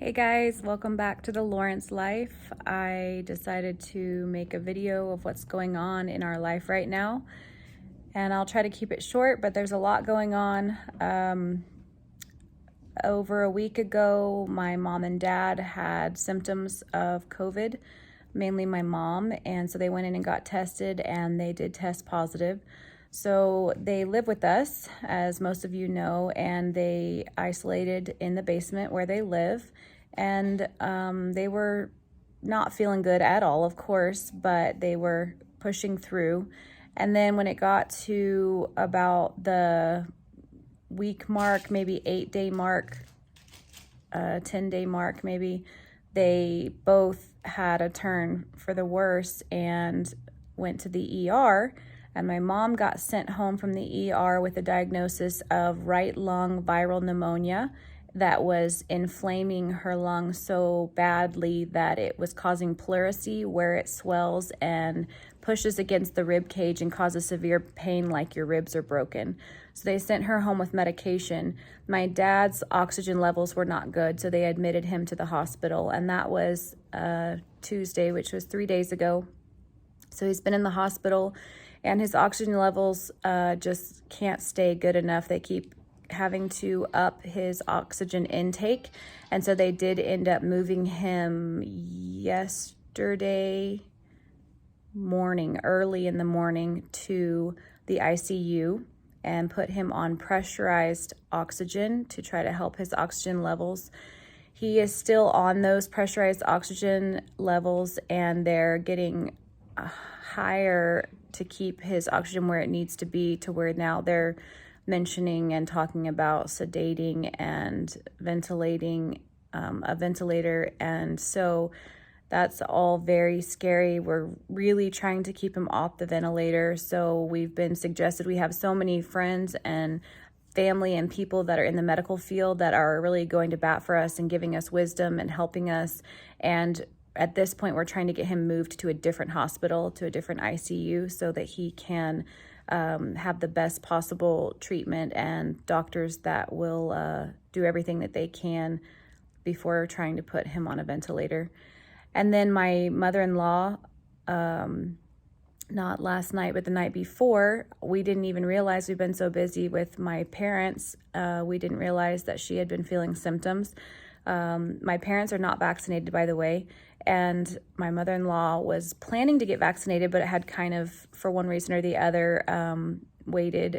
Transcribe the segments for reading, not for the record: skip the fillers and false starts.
Hey guys, welcome back to the Lawrence Life. I decided to make a video of what's going on in our life right now, and I'll try to keep it short, but there's a lot going on. Over a week ago, my mom and dad had symptoms of COVID, mainly my mom, and so they went in and got tested and they did test positive. So they live with us, as most of you know, and they isolated in the basement where they live. And they were not feeling good at all, of course, but they were pushing through. And then when it got to about the week mark, maybe 8-day mark, 10-day mark maybe, they both had a turn for the worse and went to the ER. And my mom got sent home from the ER with a diagnosis of right lung viral pneumonia that was inflaming her lungs so badly that it was causing pleurisy, where it swells and pushes against the rib cage and causes severe pain like your ribs are broken. So they sent her home with medication. My dad's oxygen levels were not good, so they admitted him to the hospital, and that was Tuesday, which was 3 days ago. So he's been in the hospital, and his oxygen levels just can't stay good enough. They keep having to up his oxygen intake, and so they did end up moving him yesterday morning, early in the morning, to the ICU and put him on pressurized oxygen to try to help his oxygen levels. He is still on those pressurized oxygen levels, and they're getting higher to keep his oxygen where it needs to be, to where now they're mentioning and talking about sedating and ventilating a ventilator. And so that's all very scary. We're really trying to keep him off the ventilator. So we've been suggested, we have so many friends and family and people that are in the medical field that are really going to bat for us and giving us wisdom and helping us. And at this point, we're trying to get him moved to a different hospital, to a different ICU, so that he can have the best possible treatment and doctors that will do everything that they can before trying to put him on a ventilator. And then my mother-in-law, not last night, but the night before, we didn't even realize, we've been so busy with my parents, we didn't realize that she had been feeling symptoms. My parents are not vaccinated, by the way, and my mother-in-law was planning to get vaccinated, but it had kind of, for one reason or the other, waited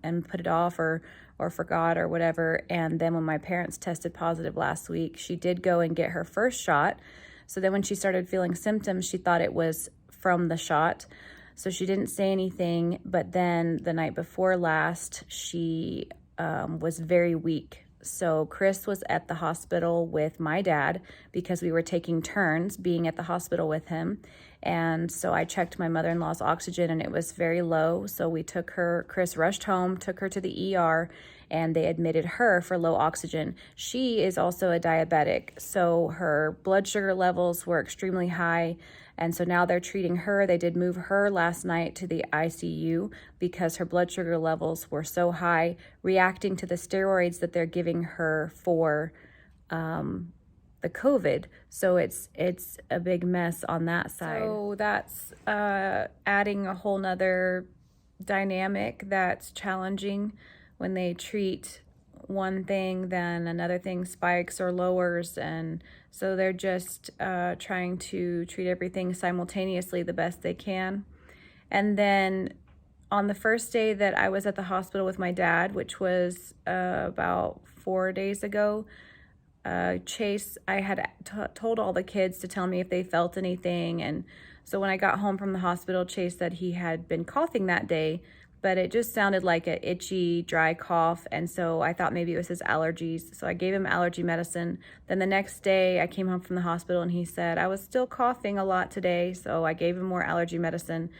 and put it off or forgot or whatever. And then when my parents tested positive last week, she did go and get her first shot. So then when she started feeling symptoms, she thought it was from the shot. So she didn't say anything, but then the night before last, she was very weak. So Chris was at the hospital with my dad because we were taking turns being at the hospital with him. And so I checked my mother-in-law's oxygen and it was very low. So we took her, Chris rushed home, took her to the ER, and they admitted her for low oxygen. She is also a diabetic, so her blood sugar levels were extremely high. And so now they're treating her. They did move her last night to the ICU because her blood sugar levels were so high, reacting to the steroids that they're giving her for the COVID. So it's a big mess on that side. So that's adding a whole nother dynamic that's challenging when they treat one thing, then another thing spikes or lowers, and so they're just trying to treat everything simultaneously the best they can. And then on the first day that I was at the hospital with my dad, which was about 4 days ago, Chase, I had told all the kids to tell me if they felt anything, and so when I got home from the hospital, Chase said he had been coughing that day, but it just sounded like an itchy, dry cough, and so I thought maybe it was his allergies. So I gave him allergy medicine. Then the next day, I came home from the hospital, and he said, I was still coughing a lot today, so I gave him more allergy medicine.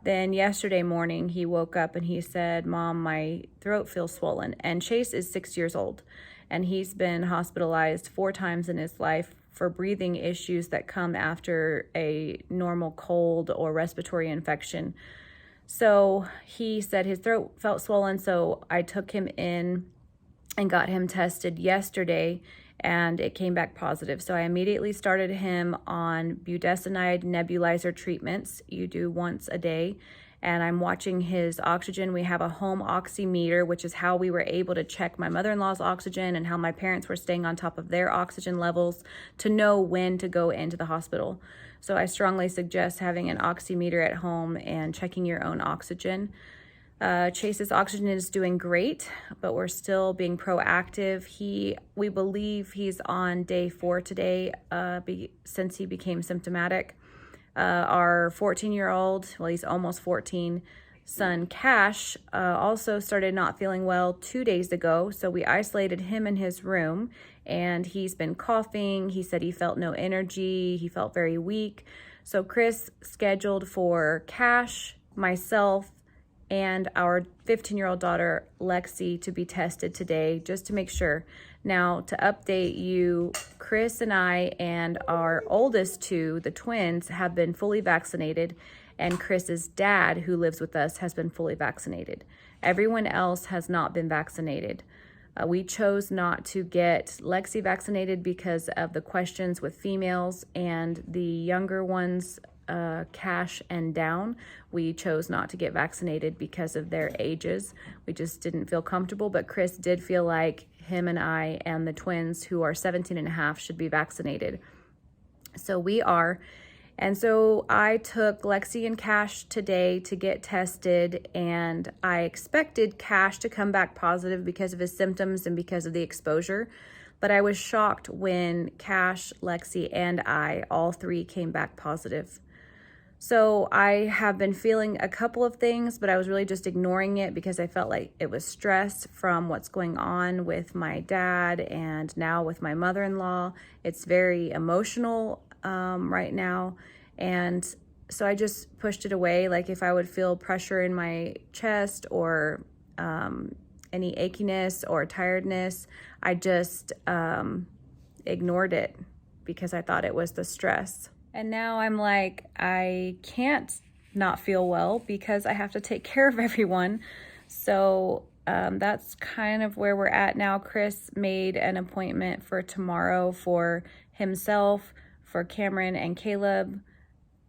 Then yesterday morning, he woke up, and he said, Mom, my throat feels swollen. And Chase is 6 years old, and he's been hospitalized 4 times in his life for breathing issues that come after a normal cold or respiratory infection. So he said his throat felt swollen, so I took him in and got him tested yesterday, and it came back positive. So I immediately started him on budesonide nebulizer treatments. You do once a day. And I'm watching his oxygen. We have a home oximeter, which is how we were able to check my mother-in-law's oxygen and how my parents were staying on top of their oxygen levels to know when to go into the hospital. So I strongly suggest having an oximeter at home and checking your own oxygen. Chase's oxygen is doing great, but we're still being proactive. We believe he's on day 4 today, since he became symptomatic. Our 14-year-old, well, he's almost 14, son Cash also started not feeling well 2 days ago. So we isolated him in his room, and he's been coughing. He said he felt no energy. He felt very weak. So Chris scheduled for Cash, myself, and our 15-year-old daughter, Lexi, to be tested today just to make sure. Now, to update you, Chris and I and our oldest two, the twins, have been fully vaccinated, and Chris's dad, who lives with us, has been fully vaccinated. Everyone else has not been vaccinated. We chose not to get Lexi vaccinated because of the questions with females, and the younger ones, Cash and down, we chose not to get vaccinated because of their ages. We just didn't feel comfortable, but Chris did feel like him and I and the twins, who are 17 and a half, should be vaccinated. So we are. And so I took Lexi and Cash today to get tested, and I expected Cash to come back positive because of his symptoms and because of the exposure. But I was shocked when Cash, Lexi, and I, all three, came back positive. So I have been feeling a couple of things, but I was really just ignoring it because I felt like it was stress from what's going on with my dad and now with my mother-in-law. It's very emotional right now. And so I just pushed it away. Like if I would feel pressure in my chest or any achiness or tiredness, I just ignored it because I thought it was the stress. And now I'm like, I can't not feel well because I have to take care of everyone. So that's kind of where we're at now. Chris made an appointment for tomorrow for himself, for Cameron and Caleb,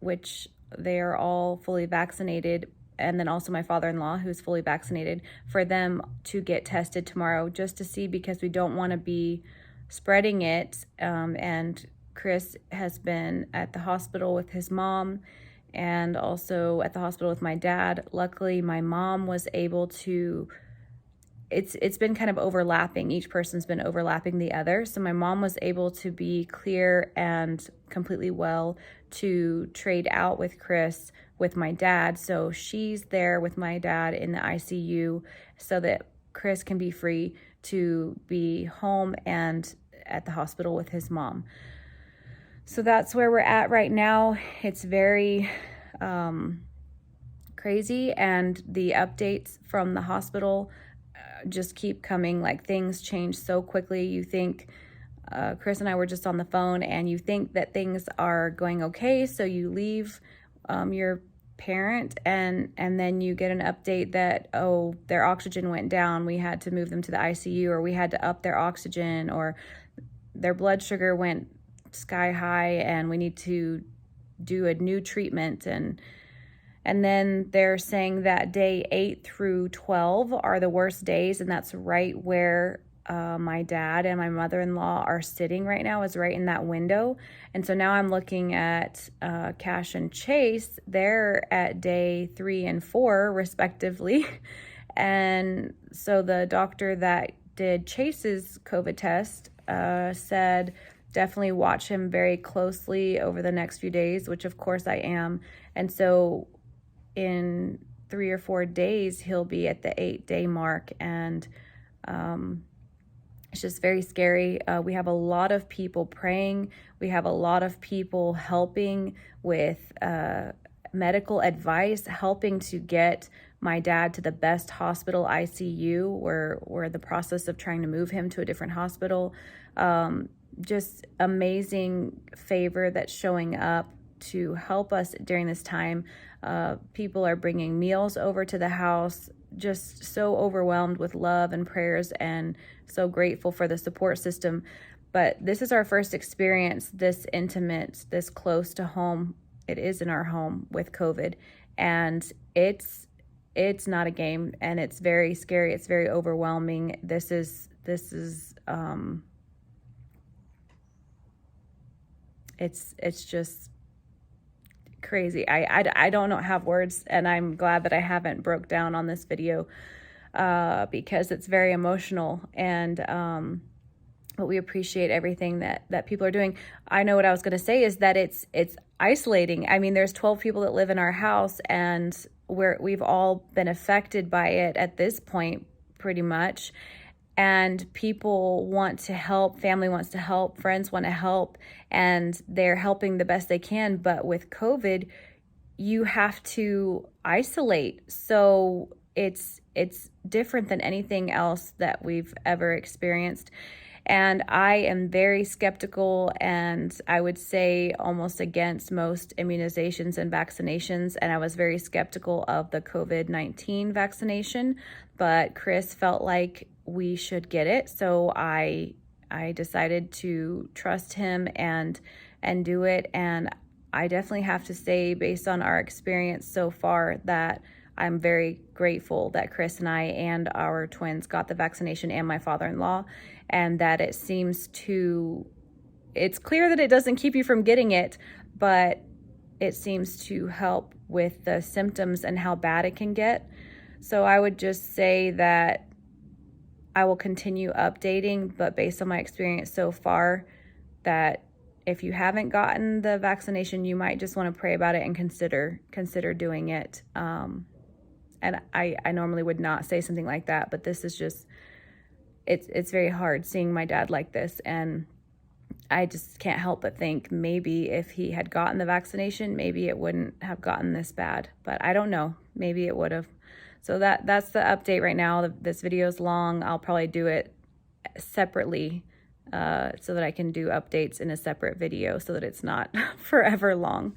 which they are all fully vaccinated. And then also my father-in-law, who's fully vaccinated, for them to get tested tomorrow just to see, because we don't want to be spreading it. And Chris has been at the hospital with his mom and also at the hospital with my dad. Luckily, my mom was able to, it's been kind of overlapping. Each person's been overlapping the other. So my mom was able to be clear and completely well to trade out with Chris with my dad. So she's there with my dad in the ICU so that Chris can be free to be home and at the hospital with his mom. So that's where we're at right now. It's very crazy, and the updates from the hospital just keep coming. Like, things change so quickly. You think, Chris and I were just on the phone, and you think that things are going okay, so you leave your parent, and then you get an update that, oh, their oxygen went down, we had to move them to the ICU, or we had to up their oxygen, or their blood sugar went sky high and we need to do a new treatment. And then they're saying that day 8 through 12 are the worst days, and that's right where my dad and my mother-in-law are sitting right now, is right in that window. And so now I'm looking at Cash and Chase. They're at day 3 and 4 respectively. And so the doctor that did Chase's COVID test said, definitely watch him very closely over the next few days, which of course I am. And so in 3 or 4 days, he'll be at the 8-day mark. And it's just very scary. We have a lot of people praying. We have a lot of people helping with medical advice, helping to get my dad to the best hospital ICU. We're in the process of trying to move him to a different hospital. Just amazing favor that's showing up to help us during this time. People are bringing meals over to the house, just so overwhelmed with love and prayers, and so grateful for the support system. But this is our first experience this intimate, this close to home. It is in our home with COVID, and it's not a game, and it's very scary. It's very overwhelming. This is it's just crazy. I don't have words, and I'm glad that I haven't broke down on this video because it's very emotional, and but we appreciate everything that people are doing. I know what I was going to say is that it's isolating. I mean, there's 12 people that live in our house, and we've all been affected by it at this point, pretty much. And people want to help, family wants to help, friends want to help, and they're helping the best they can. But with COVID, you have to isolate. So it's different than anything else that we've ever experienced. And I am very skeptical, and I would say almost against most immunizations and vaccinations. And I was very skeptical of the COVID-19 vaccination, but Chris felt like we should get it. So I decided to trust him and do it. And I definitely have to say, based on our experience so far, that I'm very grateful that Chris and I and our twins got the vaccination, and my father-in-law, and that it's clear that it doesn't keep you from getting it, but it seems to help with the symptoms and how bad it can get. So I would just say that I will continue updating, but based on my experience so far, that if you haven't gotten the vaccination, you might just want to pray about it and consider doing it. And I normally would not say something like that, but this is just, it's very hard seeing my dad like this. And I just can't help but think maybe if he had gotten the vaccination, maybe it wouldn't have gotten this bad, but I don't know. Maybe it would have. So that's the update right now. This video is long. I'll probably do it separately so that I can do updates in a separate video so that it's not forever long.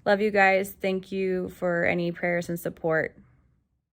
Love you guys. Thank you for any prayers and support.